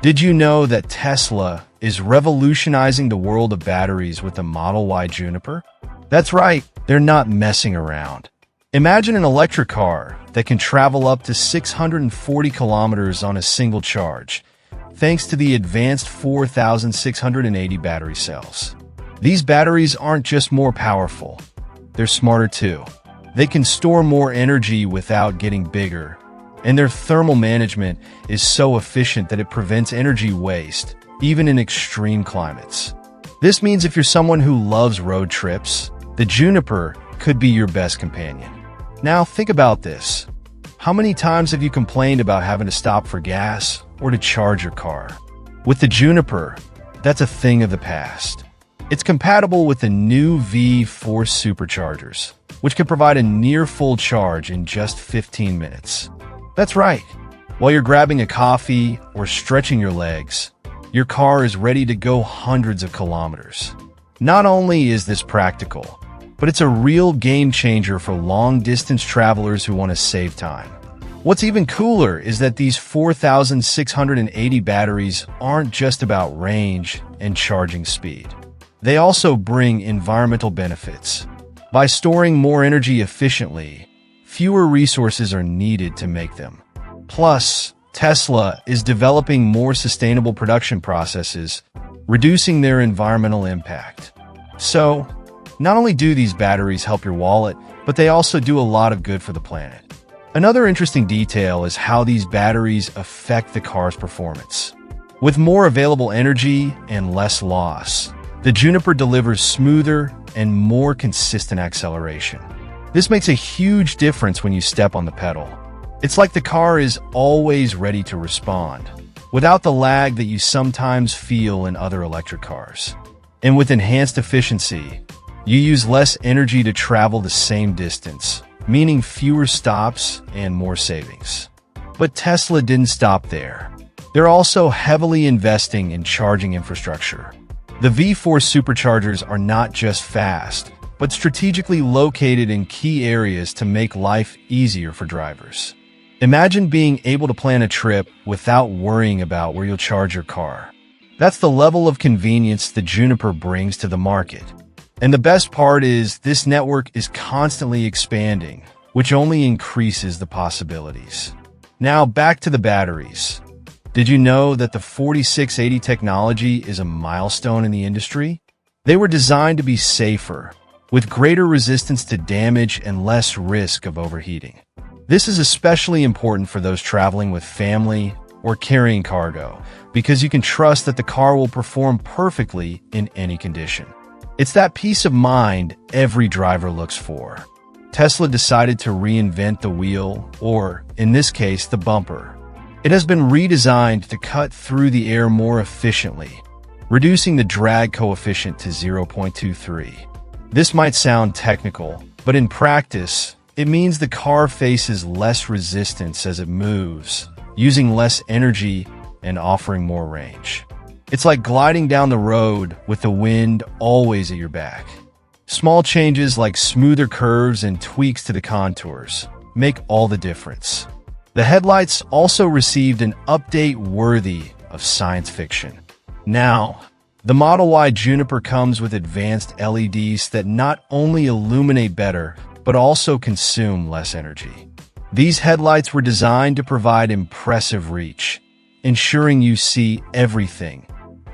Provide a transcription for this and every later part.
Did you know that Tesla is revolutionizing the world of batteries with the Model Y Juniper? That's right, they're not messing around. Imagine an electric car that can travel up to 640 kilometers on a single charge, thanks to the advanced 4,680 battery cells. These batteries aren't just more powerful, they're smarter too. They can store more energy without getting bigger, and their thermal management is so efficient that it prevents energy waste, even in extreme climates. This means if you're someone who loves road trips, the Juniper could be your best companion. Now think about this. How many times have you complained about having to stop for gas or to charge your car? With the Juniper, that's a thing of the past. It's compatible with the new V4 Superchargers, which can provide a near full charge in just 15 minutes. That's right. While you're grabbing a coffee or stretching your legs, your car is ready to go hundreds of kilometers. Not only is this practical, but it's a real game changer for long-distance travelers who want to save time. What's even cooler is that these 4,680 batteries aren't just about range and charging speed. They also bring environmental benefits. By storing more energy efficiently, fewer resources are needed to make them. Plus, Tesla is developing more sustainable production processes, reducing their environmental impact. So, not only do these batteries help your wallet, but they also do a lot of good for the planet. Another interesting detail is how these batteries affect the car's performance. With more available energy and less loss, the Juniper delivers smoother and more consistent acceleration. This makes a huge difference when you step on the pedal. It's like the car is always ready to respond, without the lag that you sometimes feel in other electric cars. And with enhanced efficiency, you use less energy to travel the same distance, meaning fewer stops and more savings. But Tesla didn't stop there. They're also heavily investing in charging infrastructure. The V4 Superchargers are not just fast, but strategically located in key areas to make life easier for drivers. Imagine being able to plan a trip without worrying about where you'll charge your car. That's the level of convenience the Juniper brings to the market. And the best part is this network is constantly expanding, which only increases the possibilities. Now back to the batteries. Did you know that the 4680 technology is a milestone in the industry? They were designed to be safer, with greater resistance to damage and less risk of overheating. This is especially important for those traveling with family or carrying cargo, because you can trust that the car will perform perfectly in any condition. It's that peace of mind every driver looks for. Tesla decided to reinvent the wheel, or, in this case, the bumper. It has been redesigned to cut through the air more efficiently, reducing the drag coefficient to 0.23. This might sound technical, but in practice, it means the car faces less resistance as it moves, using less energy and offering more range. It's like gliding down the road with the wind always at your back. Small changes like smoother curves and tweaks to the contours make all the difference. The headlights also received an update worthy of science fiction. Now, the Model Y Juniper comes with advanced LEDs that not only illuminate better, but also consume less energy. These headlights were designed to provide impressive reach, ensuring you see everything,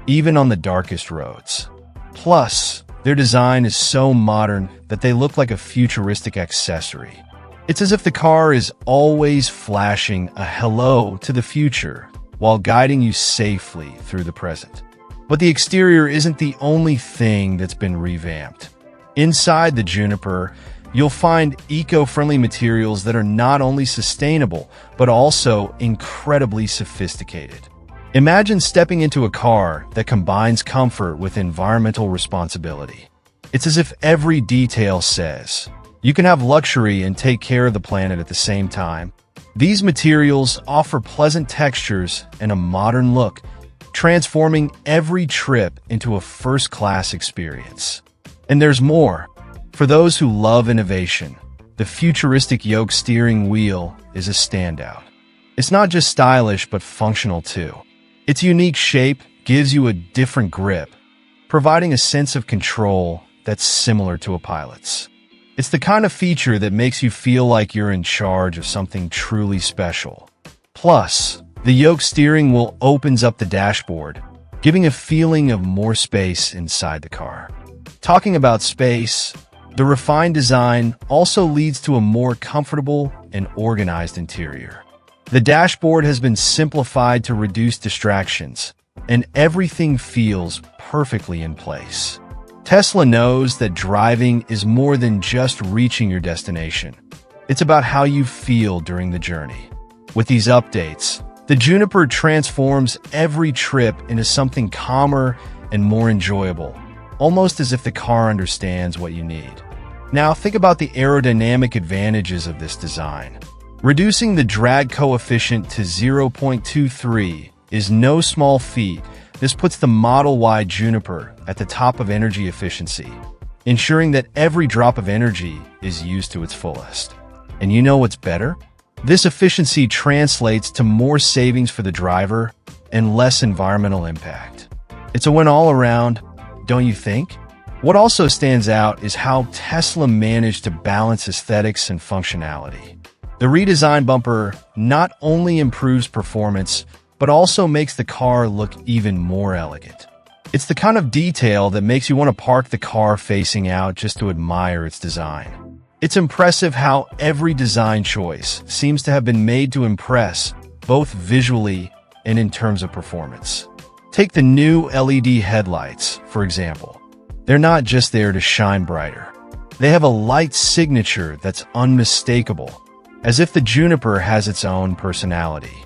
even on the darkest roads. Plus, their design is so modern that they look like a futuristic accessory. It's as if the car is always flashing a hello to the future while guiding you safely through the present. But the exterior isn't the only thing that's been revamped. Inside the Juniper, you'll find eco-friendly materials that are not only sustainable, but also incredibly sophisticated. Imagine stepping into a car that combines comfort with environmental responsibility. It's as if every detail says, you can have luxury and take care of the planet at the same time. These materials offer pleasant textures and a modern look, transforming every trip into a first-class experience. And there's more. For those who love innovation, the futuristic yoke steering wheel is a standout. It's not just stylish, but functional too. Its unique shape gives you a different grip, providing a sense of control that's similar to a pilot's. It's the kind of feature that makes you feel like you're in charge of something truly special. Plus, the yoke steering wheel opens up the dashboard, giving a feeling of more space inside the car. Talking about space, the refined design also leads to a more comfortable and organized interior. The dashboard has been simplified to reduce distractions, and everything feels perfectly in place. Tesla knows that driving is more than just reaching your destination. It's about how you feel during the journey. With these updates, the Juniper transforms every trip into something calmer and more enjoyable, almost as if the car understands what you need. Now think about the aerodynamic advantages of this design. Reducing the drag coefficient to 0.23 is no small feat. This puts the Model Y Juniper at the top of energy efficiency, ensuring that every drop of energy is used to its fullest. And you know what's better? This efficiency translates to more savings for the driver and less environmental impact. It's a win all around, don't you think? What also stands out is how Tesla managed to balance aesthetics and functionality. The redesigned bumper not only improves performance, but also makes the car look even more elegant. It's the kind of detail that makes you want to park the car facing out just to admire its design. It's impressive how every design choice seems to have been made to impress, both visually and in terms of performance. Take the new LED headlights, for example. They're not just there to shine brighter. They have a light signature that's unmistakable, as if the Juniper has its own personality.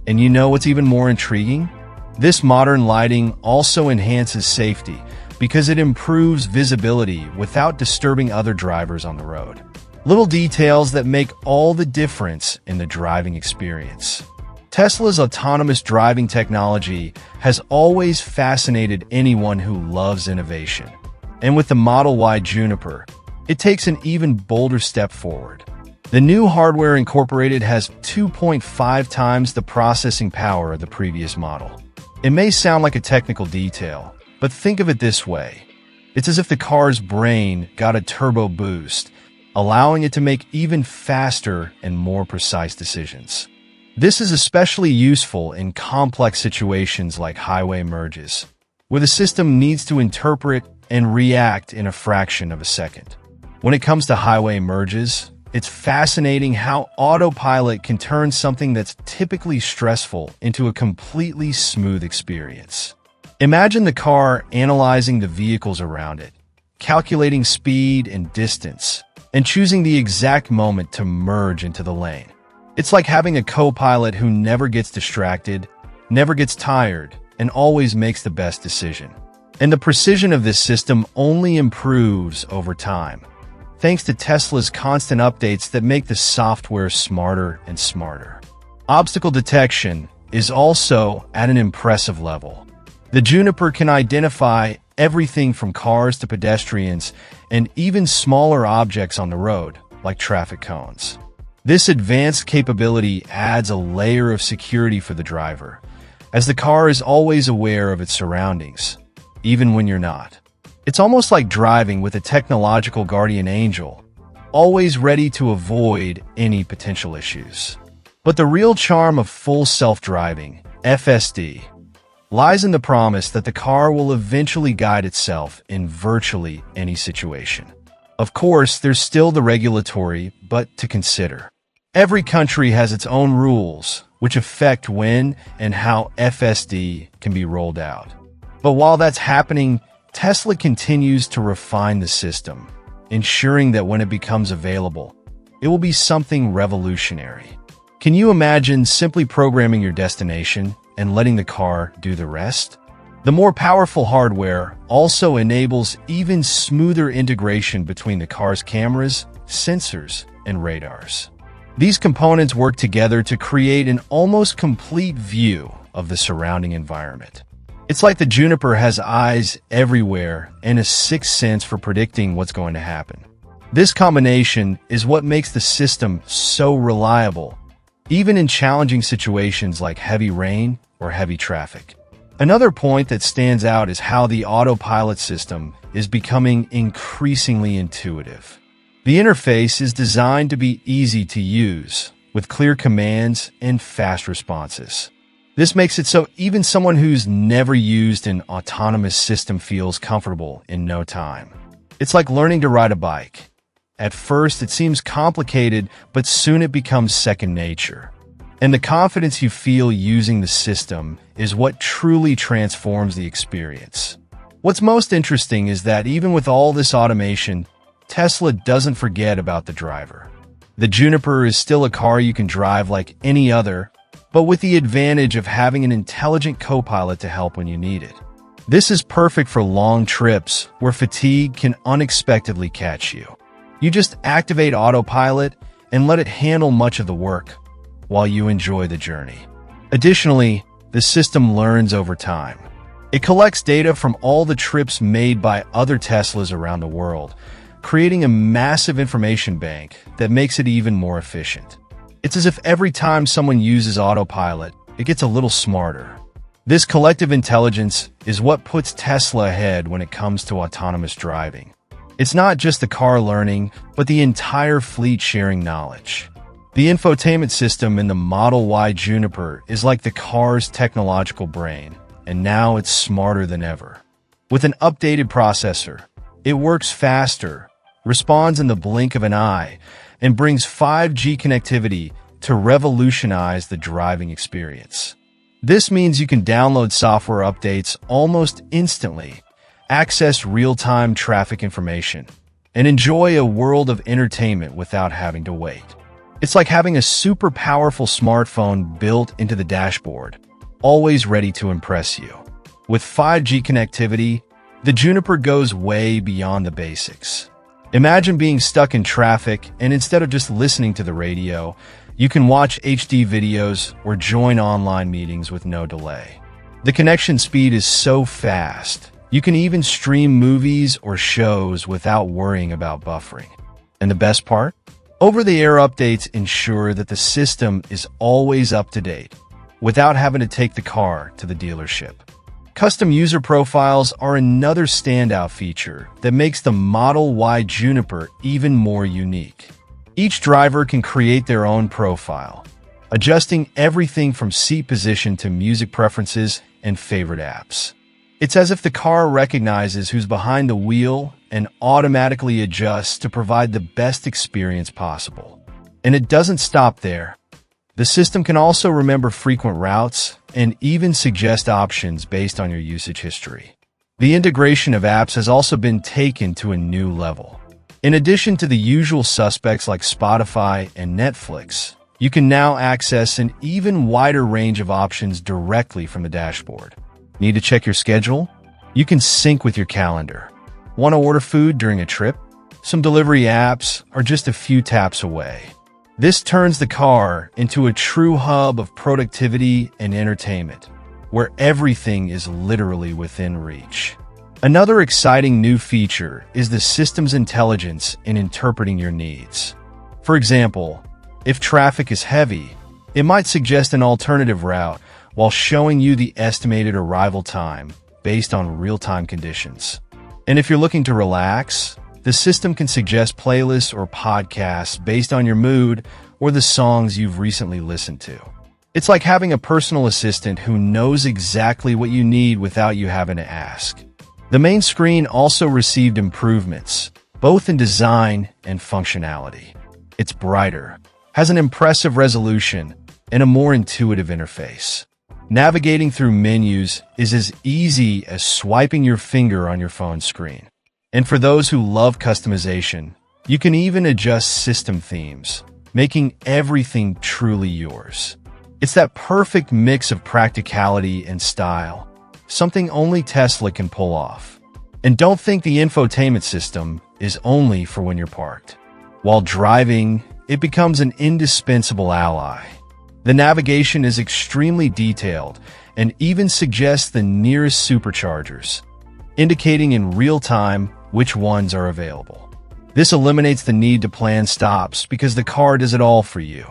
And you know what's even more intriguing? This modern lighting also enhances safety because it improves visibility without disturbing other drivers on the road. Little details that make all the difference in the driving experience. Tesla's autonomous driving technology has always fascinated anyone who loves innovation. And with the Model Y Juniper, it takes an even bolder step forward. The new hardware incorporated has 2.5 times the processing power of the previous model. It may sound like a technical detail, but think of it this way. It's as if the car's brain got a turbo boost, allowing it to make even faster and more precise decisions. This is especially useful in complex situations like highway merges, where the system needs to interpret and react in a fraction of a second. When it comes to highway merges, it's fascinating how autopilot can turn something that's typically stressful into a completely smooth experience. Imagine the car analyzing the vehicles around it, calculating speed and distance, and choosing the exact moment to merge into the lane. It's like having a co-pilot who never gets distracted, never gets tired, and always makes the best decision. And the precision of this system only improves over time, thanks to Tesla's constant updates that make the software smarter and smarter. Obstacle detection is also at an impressive level. The Juniper can identify everything from cars to pedestrians and even smaller objects on the road, like traffic cones. This advanced capability adds a layer of security for the driver, as the car is always aware of its surroundings, even when you're not. It's almost like driving with a technological guardian angel, always ready to avoid any potential issues. But the real charm of full self-driving, FSD, lies in the promise that the car will eventually guide itself in virtually any situation. Of course, there's still the regulatory, but to consider. Every country has its own rules, which affect when and how FSD can be rolled out. But while that's happening, Tesla continues to refine the system, ensuring that when it becomes available, it will be something revolutionary. Can you imagine simply programming your destination and letting the car do the rest? The more powerful hardware also enables even smoother integration between the car's cameras, sensors, and radars. These components work together to create an almost complete view of the surrounding environment. It's like the Juniper has eyes everywhere and a sixth sense for predicting what's going to happen. This combination is what makes the system so reliable even in challenging situations like heavy rain or heavy traffic. Another point that stands out is how the autopilot system is becoming increasingly intuitive. The interface is designed to be easy to use, with clear commands and fast responses. This makes it so even someone who's never used an autonomous system feels comfortable in no time. It's like learning to ride a bike. At first, it seems complicated, but soon it becomes second nature. And the confidence you feel using the system is what truly transforms the experience. What's most interesting is that even with all this automation, Tesla doesn't forget about the driver. The Juniper is still a car you can drive like any other, but with the advantage of having an intelligent co-pilot to help when you need it. This is perfect for long trips where fatigue can unexpectedly catch you. You just activate autopilot and let it handle much of the work while you enjoy the journey. Additionally, the system learns over time. It collects data from all the trips made by other Teslas around the world, creating a massive information bank that makes it even more efficient. It's as if every time someone uses autopilot, it gets a little smarter. This collective intelligence is what puts Tesla ahead when it comes to autonomous driving. It's not just the car learning, but the entire fleet sharing knowledge. The infotainment system in the Model Y Juniper is like the car's technological brain, and now it's smarter than ever. With an updated processor, it works faster, responds in the blink of an eye, and brings 5G connectivity to revolutionize the driving experience. This means you can download software updates almost instantly, access real-time traffic information, and enjoy a world of entertainment without having to wait. It's like having a super powerful smartphone built into the dashboard, always ready to impress you. With 5G connectivity, the Juniper goes way beyond the basics. Imagine being stuck in traffic, and instead of just listening to the radio, you can watch HD videos or join online meetings with no delay. The connection speed is so fast, you can even stream movies or shows without worrying about buffering. And the best part? Over-the-air updates ensure that the system is always up to date, without having to take the car to the dealership. Custom user profiles are another standout feature that makes the Model Y Juniper even more unique. Each driver can create their own profile, adjusting everything from seat position to music preferences and favorite apps. It's as if the car recognizes who's behind the wheel and automatically adjusts to provide the best experience possible. And it doesn't stop there. The system can also remember frequent routes and even suggest options based on your usage history. The integration of apps has also been taken to a new level. In addition to the usual suspects like Spotify and Netflix, you can now access an even wider range of options directly from the dashboard. Need to check your schedule? You can sync with your calendar. Want to order food during a trip? Some delivery apps are just a few taps away. This turns the car into a true hub of productivity and entertainment, where everything is literally within reach. Another exciting new feature is the system's intelligence in interpreting your needs. For example, if traffic is heavy, it might suggest an alternative route while showing you the estimated arrival time based on real-time conditions. And if you're looking to relax, the system can suggest playlists or podcasts based on your mood or the songs you've recently listened to. It's like having a personal assistant who knows exactly what you need without you having to ask. The main screen also received improvements, both in design and functionality. It's brighter, has an impressive resolution, and a more intuitive interface. Navigating through menus is as easy as swiping your finger on your phone screen. And for those who love customization, you can even adjust system themes, making everything truly yours. It's that perfect mix of practicality and style, something only Tesla can pull off. And don't think the infotainment system is only for when you're parked. While driving, it becomes an indispensable ally. The navigation is extremely detailed and even suggests the nearest superchargers, indicating in real time which ones are available. This eliminates the need to plan stops because the car does it all for you.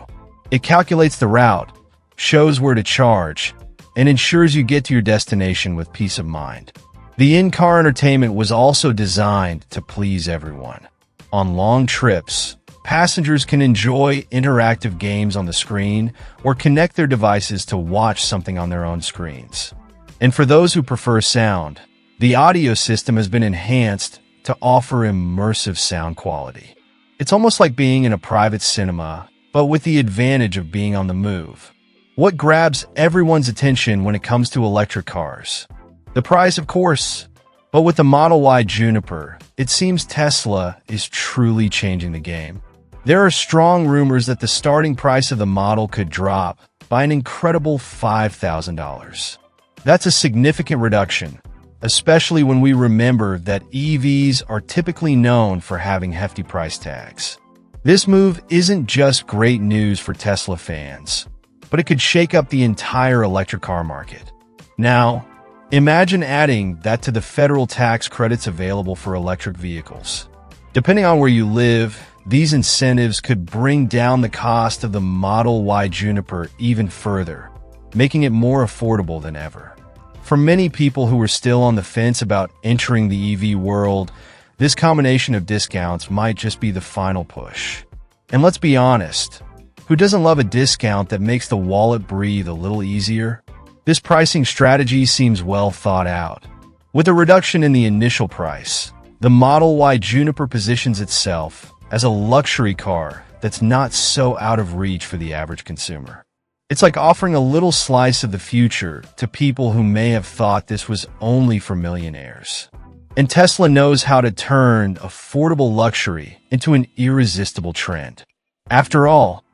It calculates the route, shows where to charge, and ensures you get to your destination with peace of mind. The in-car entertainment was also designed to please everyone. On long trips, passengers can enjoy interactive games on the screen or connect their devices to watch something on their own screens. And for those who prefer sound, the audio system has been enhanced to offer immersive sound quality. It's almost like being in a private cinema, but with the advantage of being on the move. What grabs everyone's attention when it comes to electric cars? The price, of course. But with the Model Y Juniper, it seems Tesla is truly changing the game. There are strong rumors that the starting price of the model could drop by an incredible $5,000. That's a significant reduction, especially when we remember that EVs are typically known for having hefty price tags. This move isn't just great news for Tesla fans, but it could shake up the entire electric car market. Now, imagine adding that to the federal tax credits available for electric vehicles. Depending on where you live, these incentives could bring down the cost of the Model Y Juniper even further, making it more affordable than ever. For many people who are still on the fence about entering the EV world, this combination of discounts might just be the final push. And let's be honest, who doesn't love a discount that makes the wallet breathe a little easier? This pricing strategy seems well thought out. With a reduction in the initial price, the Model Y Juniper positions itself as a luxury car that's not so out of reach for the average consumer. It's like offering a little slice of the future to people who may have thought this was only for millionaires. And Tesla knows how to turn affordable luxury into an irresistible trend. After all,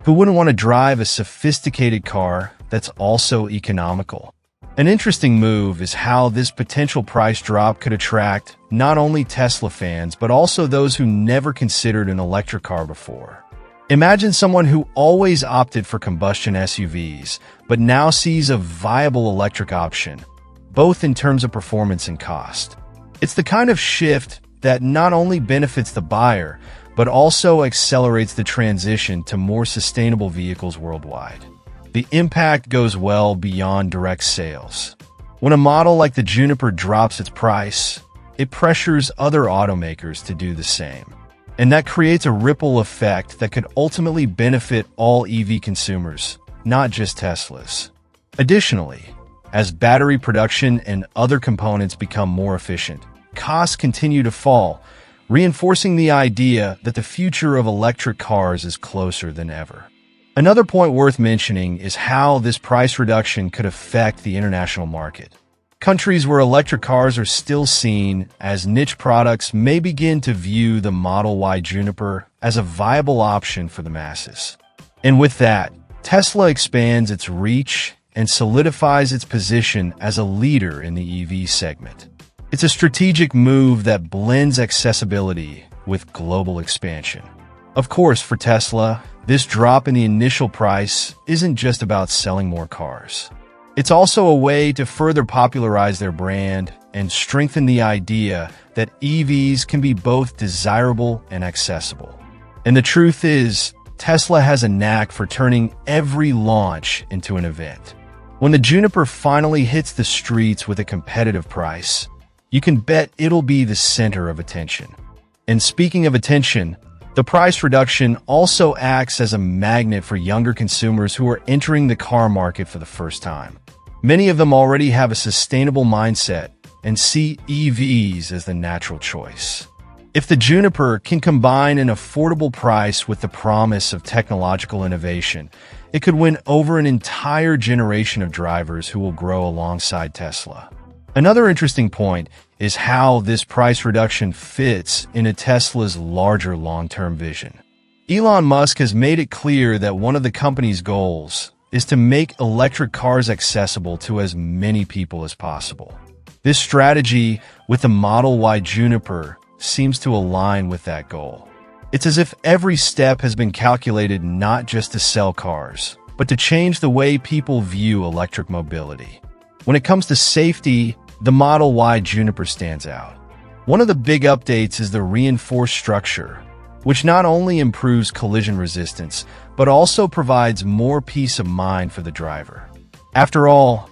who wouldn't want to drive a sophisticated car that's also economical? An interesting move is how this potential price drop could attract not only Tesla fans, but also those who never considered an electric car before. Imagine someone who always opted for combustion SUVs, but now sees a viable electric option, both in terms of performance and cost. It's the kind of shift that not only benefits the buyer, but also accelerates the transition to more sustainable vehicles worldwide. The impact goes well beyond direct sales. When a model like the Juniper drops its price, it pressures other automakers to do the same. And that creates a ripple effect that could ultimately benefit all EV consumers, not just Teslas. Additionally, as battery production and other components become more efficient, costs continue to fall, reinforcing the idea that the future of electric cars is closer than ever. Another point worth mentioning is how this price reduction could affect the international market. Countries where electric cars are still seen as niche products may begin to view the Model Y Juniper as a viable option for the masses. And with that, Tesla expands its reach and solidifies its position as a leader in the EV segment. It's a strategic move that blends accessibility with global expansion. Of course, for Tesla, this drop in the initial price isn't just about selling more cars. It's also a way to further popularize their brand and strengthen the idea that EVs can be both desirable and accessible. And the truth is, Tesla has a knack for turning every launch into an event. When the Juniper finally hits the streets with a competitive price, you can bet it'll be the center of attention. And speaking of attention, the price reduction also acts as a magnet for younger consumers who are entering the car market for the first time. Many of them already have a sustainable mindset and see EVs as the natural choice. If the Juniper can combine an affordable price with the promise of technological innovation, it could win over an entire generation of drivers who will grow alongside Tesla. Another interesting point is how this price reduction fits into Tesla's larger long-term vision. Elon Musk has made it clear that one of the company's goals is to make electric cars accessible to as many people as possible. This strategy with the Model Y Juniper seems to align with that goal. It's as if every step has been calculated not just to sell cars, but to change the way people view electric mobility. When it comes to safety, the Model Y Juniper stands out. One of the big updates is the reinforced structure, which not only improves collision resistance, but also provides more peace of mind for the driver. After all,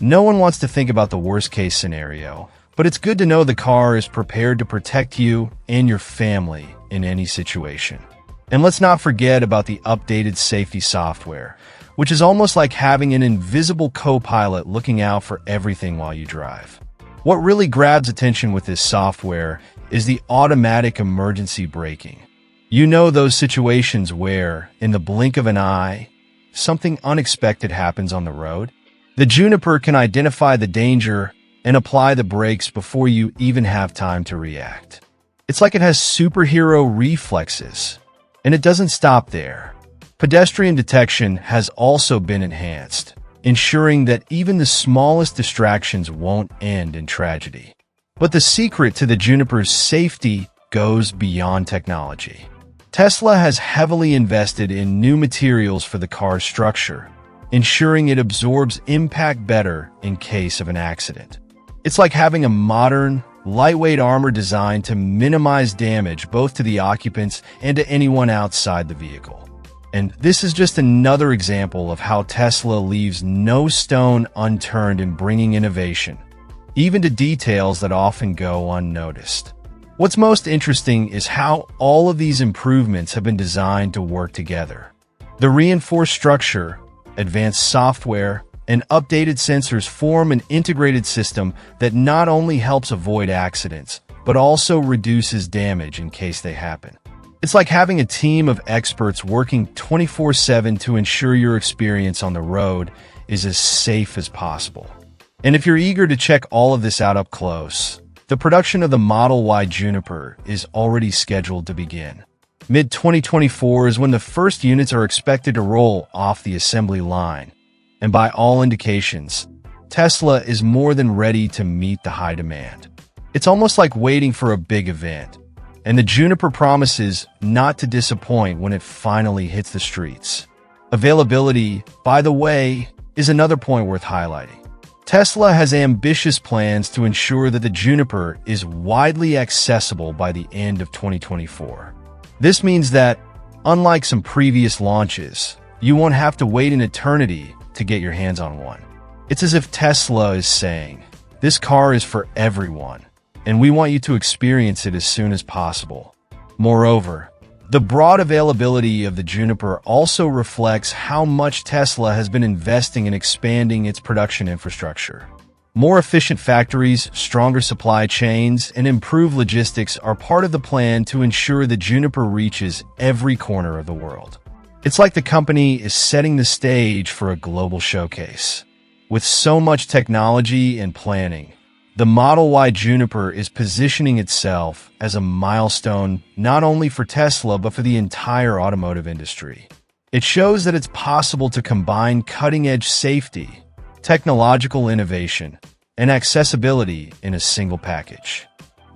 no one wants to think about the worst-case scenario, but it's good to know the car is prepared to protect you and your family in any situation. And let's not forget about the updated safety software, which is almost like having an invisible co-pilot looking out for everything while you drive. What really grabs attention with this software is the automatic emergency braking. You know those situations where, in the blink of an eye, something unexpected happens on the road? The Juniper can identify the danger and apply the brakes before you even have time to react. It's like it has superhero reflexes. And it doesn't stop there. Pedestrian detection has also been enhanced, ensuring that even the smallest distractions won't end in tragedy. But the secret to the Juniper's safety goes beyond technology. Tesla has heavily invested in new materials for the car's structure, ensuring it absorbs impact better in case of an accident. It's like having a modern, lightweight armor designed to minimize damage both to the occupants and to anyone outside the vehicle. And this is just another example of how Tesla leaves no stone unturned in bringing innovation, even to details that often go unnoticed. What's most interesting is how all of these improvements have been designed to work together. The reinforced structure, advanced software, and updated sensors form an integrated system that not only helps avoid accidents, but also reduces damage in case they happen. It's like having a team of experts working 24/7 to ensure your experience on the road is as safe as possible. And if you're eager to check all of this out up close, the production of the Model Y Juniper is already scheduled to begin. Mid-2024 is when the first units are expected to roll off the assembly line. And by all indications, Tesla is more than ready to meet the high demand. It's almost like waiting for a big event, and the Juniper promises not to disappoint when it finally hits the streets. Availability, by the way, is another point worth highlighting. Tesla has ambitious plans to ensure that the Juniper is widely accessible by the end of 2024. This means that, unlike some previous launches, you won't have to wait an eternity to get your hands on one. It's as if Tesla is saying, this car is for everyone, and we want you to experience it as soon as possible. Moreover, the broad availability of the Juniper also reflects how much Tesla has been investing in expanding its production infrastructure. More efficient factories, stronger supply chains, and improved logistics are part of the plan to ensure the Juniper reaches every corner of the world. It's like the company is setting the stage for a global showcase. With so much technology and planning, the Model Y Juniper is positioning itself as a milestone not only for Tesla but for the entire automotive industry. It shows that it's possible to combine cutting-edge safety, technological innovation, and accessibility in a single package.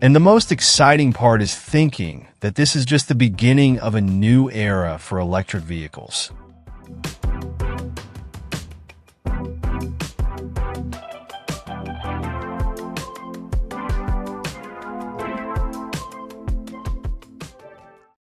And the most exciting part is thinking that this is just the beginning of a new era for electric vehicles.